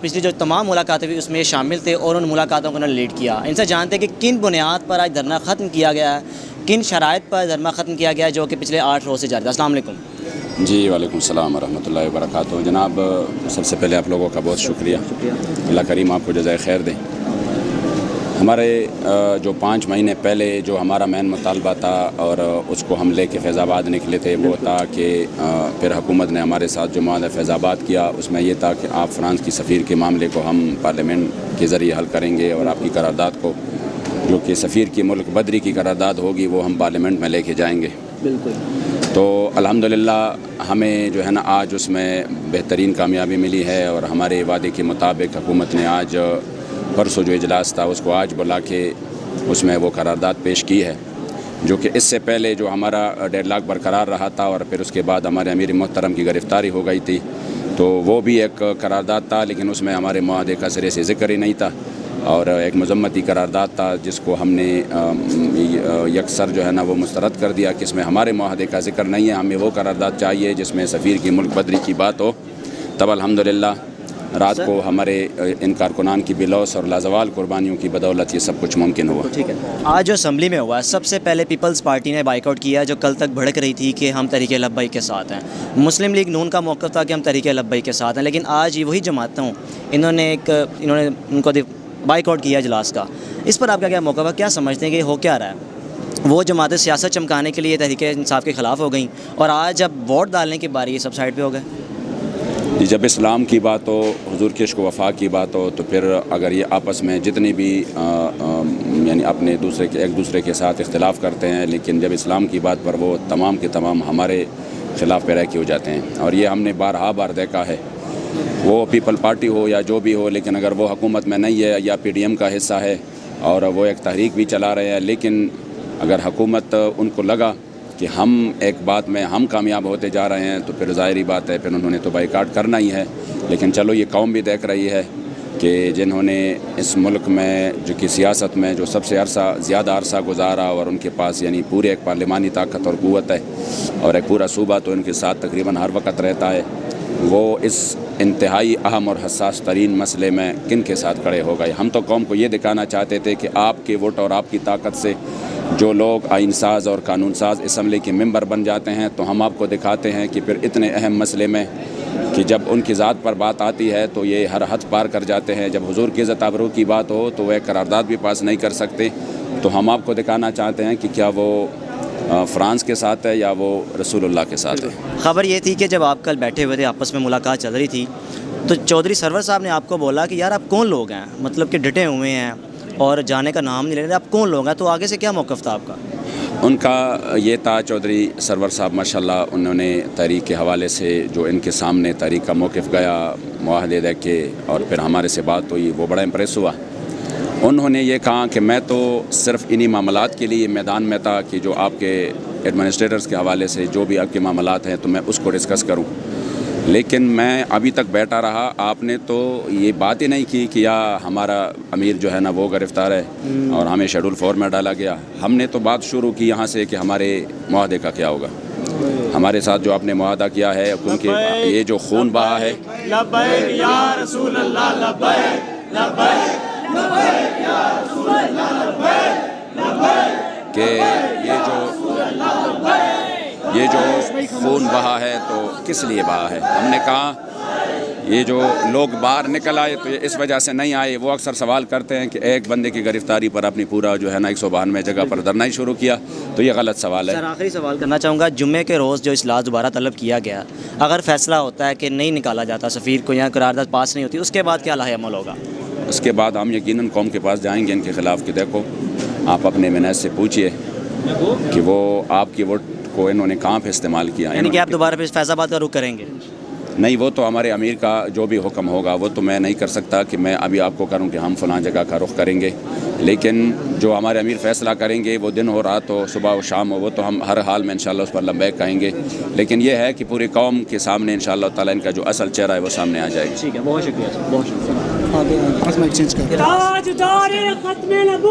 پچھلی جو تمام ملاقاتیں ہوئی اس میں یہ شامل تھے اور ان ملاقاتوں کو انہوں نے لیڈ کیا۔ ان سے جانتے ہیں کہ کن بنیاد پر آج دھرنا ختم کیا گیا ہے، کن شرائط پر دھرنا ختم کیا گیا ہے، جو کہ پچھلے 8 روز سے جاری تھا۔ السلام علیکم۔ جی وعلیکم السلام ورحمۃ اللہ وبرکاتہ۔ جناب سب سے پہلے آپ لوگوں کا بہت شکریہ، اللہ کریم آپ کو جزائے خیر دے۔ ہمارے جو 5 مہینے پہلے جو ہمارا مین مطالبہ تھا اور اس کو ہم لے کے فیض آباد نکلے تھے، وہ تھا کہ پھر حکومت نے ہمارے ساتھ جو معاہدہ فیض آباد کیا، اس میں یہ تھا کہ آپ فرانس کی سفیر کے معاملے کو ہم پارلیمنٹ کے ذریعے حل کریں گے اور آپ کی قرارداد کو، جو کہ سفیر کی ملک بدری کی قرارداد ہوگی، وہ ہم پارلیمنٹ میں لے کے جائیں گے۔ بالکل۔ تو الحمدللہ ہمیں جو ہے نا آج اس میں بہترین کامیابی ملی ہے، اور ہمارے وعدے کے مطابق حکومت نے آج پرسوں جو اجلاس تھا اس کو آج بلا کے اس میں وہ قرارداد پیش کی ہے، جو کہ اس سے پہلے جو ہمارا ڈیڈ لاک برقرار رہا تھا اور پھر اس کے بعد ہمارے امیر محترم کی گرفتاری ہو گئی تھی، تو وہ بھی ایک قرارداد تھا، لیکن اس میں ہمارے معاہدے کا سرے سے ذکر ہی نہیں تھا، اور ایک مذمتی قرارداد تھا جس کو ہم نے یکسر جو ہے نا وہ مسترد کر دیا کہ اس میں ہمارے معاہدے کا ذکر نہیں ہے، ہمیں وہ قرارداد چاہیے جس میں سفیر کی ملک بدری کی بات ہو۔ تب الحمدللہ رات کو ہمارے ان کارکنان کی بلوس اور لازوال قربانیوں کی بدولت یہ سب کچھ ممکن ہوا۔ ٹھیک ہے، آج جو اسمبلی میں ہوا ہے، سب سے پہلے پیپلز پارٹی نے بائیک آؤٹ کیا، جو کل تک بھڑک رہی تھی کہ ہم تحریک لبیک کے ساتھ ہیں۔ مسلم لیگ نون کا موقف تھا کہ ہم تحریک لبیک کے ساتھ ہیں، لیکن آج یہ وہی جماعتیں انہوں نے ان کو بائیک آؤٹ کیا اجلاس کا۔ اس پر آپ کا کیا موقف ہے؟ کیا سمجھتے ہیں کہ ہو کیا رہا ہے؟ وہ جماعتیں سیاست چمکانے کے لیے تحریک انصاف کے خلاف ہو گئیں، اور آج جب ووٹ ڈالنے کی باری یہ سب سائڈ پہ ہو گئے۔ جب اسلام کی بات ہو، حضور کے عشق و وفا کی بات ہو، تو پھر اگر یہ آپس میں جتنی بھی یعنی ایک دوسرے کے ساتھ اختلاف کرتے ہیں، لیکن جب اسلام کی بات پر وہ تمام کے تمام ہمارے خلاف پیرائی ہو جاتے ہیں، اور یہ ہم نے بارہا بار دیکھا ہے، وہ پیپل پارٹی ہو یا جو بھی ہو، لیکن اگر وہ حکومت میں نہیں ہے یا پی ڈی ایم کا حصہ ہے اور وہ ایک تحریک بھی چلا رہے ہیں، لیکن اگر حکومت ان کو لگا کہ ہم ایک بات میں ہم کامیاب ہوتے جا رہے ہیں، تو پھر ظاہری بات ہے پھر انہوں نے تو بائیکاٹ کرنا ہی ہے۔ لیکن چلو یہ قوم بھی دیکھ رہی ہے کہ جنہوں نے اس ملک میں جو کہ سیاست میں جو سب سے زیادہ عرصہ گزارا، اور ان کے پاس یعنی پورے ایک پارلیمانی طاقت اور قوت ہے، اور ایک پورا صوبہ تو ان کے ساتھ تقریباً ہر وقت رہتا ہے، وہ اس انتہائی اہم اور حساس ترین مسئلے میں کن کے ساتھ کھڑے ہو گئے۔ ہم تو قوم کو یہ دکھانا چاہتے تھے کہ آپ کے ووٹ اور آپ کی طاقت سے جو لوگ آئین ساز اور قانون ساز اسمبلی کے ممبر بن جاتے ہیں، تو ہم آپ کو دکھاتے ہیں کہ پھر اتنے اہم مسئلے میں کہ جب ان کی ذات پر بات آتی ہے تو یہ ہر حد پار کر جاتے ہیں۔ جب حضور کی عزت آبرو کی بات ہو تو وہ ایک قرارداد بھی پاس نہیں کر سکتے۔ تو ہم آپ کو دکھانا چاہتے ہیں کہ کیا وہ فرانس کے ساتھ ہے یا وہ رسول اللہ کے ساتھ ہے۔ خبر یہ تھی کہ جب آپ کل بیٹھے ہوئے تھے، آپس میں ملاقات چل رہی تھی، تو چودھری سرور صاحب نے آپ کو بولا کہ یار آپ کون لوگ ہیں، مطلب کہ ڈٹے ہوئے ہیں اور جانے کا نام نہیں لے رہے، آپ کون لوگ ہیں؟ تو آگے سے کیا موقف تھا آپ کا؟ ان کا یہ تھا، چودھری سرور صاحب ماشاءاللہ انہوں نے تحریک کے حوالے سے جو ان کے سامنے تحریک کا موقف گیا، معاہدے دیکھے اور پھر ہمارے سے بات ہوئی، وہ بڑا امپریس ہوا۔ انہوں نے یہ کہا کہ میں تو صرف انہی معاملات کے لیے میدان میں تھا کہ جو آپ کے ایڈمنسٹریٹرز کے حوالے سے جو بھی آپ کے معاملات ہیں تو میں اس کو ڈسکس کروں، لیکن میں ابھی تک بیٹھا رہا۔ آپ نے تو یہ بات ہی نہیں کی کہ یا ہمارا امیر جو ہے نا وہ گرفتار ہے اور ہمیں شیڈول 4 میں ڈالا گیا۔ ہم نے تو بات شروع کی یہاں سے کہ ہمارے معاہدے کا کیا ہوگا، ہمارے ساتھ جو آپ نے معاہدہ کیا ہے، کیونکہ یہ جو خون بہا ہے، لبیک یا رسول اللہ، لبیک لبیک لبیک یا رسول اللہ، لبیک لبیک، کہ یہ جو خون بہا ہے تو کس لیے بہا ہے؟ ہم نے کہا یہ جو لوگ باہر نکل آئے تو یہ اس وجہ سے نہیں آئے۔ وہ اکثر سوال کرتے ہیں کہ ایک بندے کی گرفتاری پر اپنی پورا جو ہے نا 192 جگہ پر دھرنا ہی شروع کیا، تو یہ غلط سوال ہے۔ سر آخری سوال کرنا چاہوں گا، جمعے کے روز جو اجلاس دوبارہ طلب کیا گیا، اگر فیصلہ ہوتا ہے کہ نہیں نکالا جاتا سفیر کو یا قرارداد پاس نہیں ہوتی، اس کے بعد کیا لاہ عمل ہوگا؟ اس کے بعد ہم یقیناً قوم کے پاس جائیں گے ان کے خلاف کہ دیکھو آپ اپنے منحص سے پوچھئے کہ وہ آپ کی ووٹ کو انہوں نے کہاں پہ استعمال کیا۔ یعنی کہ آپ دوبارہ پھر فیض آباد کا رخ کریں گے؟ نہیں، وہ تو ہمارے امیر کا جو بھی حکم ہوگا وہ تو میں نہیں کر سکتا کہ میں ابھی آپ کو کروں کہ ہم فلاں جگہ کا رخ کریں گے، لیکن جو ہمارے امیر فیصلہ کریں گے، وہ دن ہو رات ہو، صبح ہو شام ہو، وہ تو ہم ہر حال میں انشاءاللہ اس پر لبیک کہیں گے۔ لیکن یہ ہے کہ پوری قوم کے سامنے انشاءاللہ تعالیٰ ان کا جو اصل چہرہ ہے وہ سامنے آ جائے گا۔ ٹھیک ہے، بہت شکریہ، بہت شکریہ۔